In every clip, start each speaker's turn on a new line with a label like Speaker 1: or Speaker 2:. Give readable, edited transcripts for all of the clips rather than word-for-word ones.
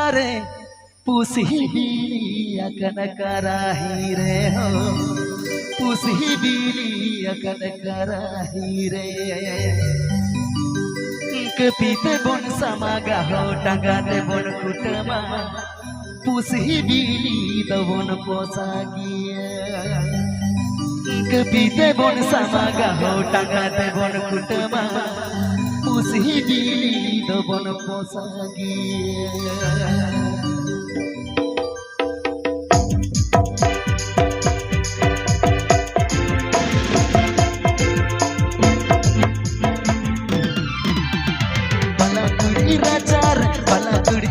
Speaker 1: Ire pusi bili akan karahi re ho pusi bili akan karahi re kepite bon sama gaho tangate bon kutama pusi bili dawon posagia kepite bon sama gaho tangate bon kutama pusi bili dawon posagia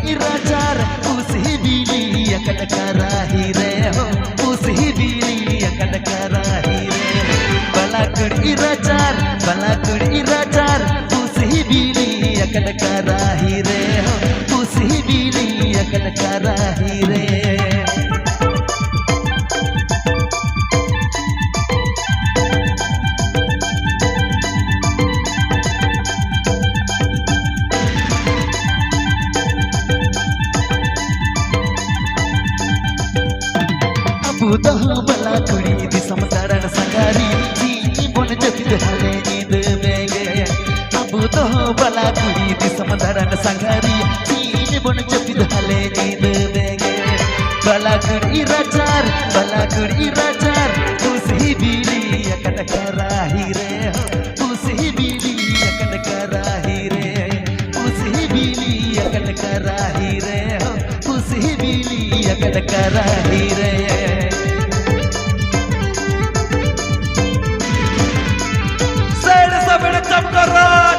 Speaker 1: irajar usi bili akan karahi re ho usi bili akan karahi re balakur irajar usi bili akan karahi re ho usi bili akan karahi re Butuh bala kuri di samadaran sangari Sini bon jepit hale nid bege Butuh bala kuri di samadaran sangari Sini bon jepit hale nid bege Bala kuri irajar Usi bili akan karahi re Usi bili akan karahi re Usi bili akan karahi re Usi bili akan karahi re Kapkaran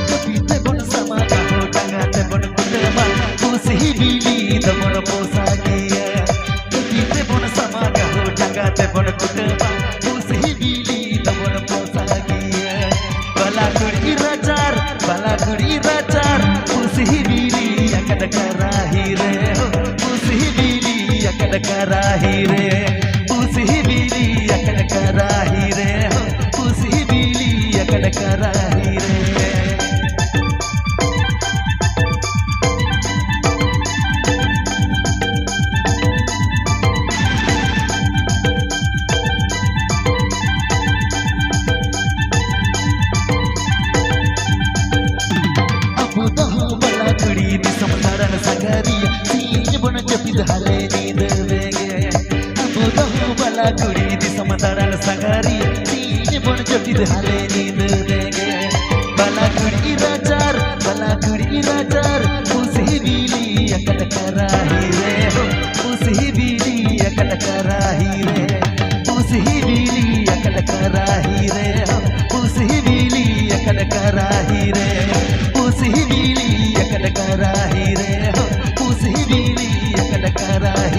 Speaker 1: kepite bon sama gaho tangate bon kutama pusi bili dawon posagia kepite bon sama gaho tangate bon kutama pusi bili dawon posagia balakur irajar pusi bili akan karahi re karahi re usi bili akan karahi re usi bili akan karahi re butuh bala kuri di samadaran sangari sini bon jepit hale nid bala kuri di samadaran sangari sini bon jepit hale nid bege bala kuri irajar usi bili akan karahi re usi bili akan karahi re usi bili akan karahi re usi bili akan karahi re usi bili akan karahi re usi bili akan karahi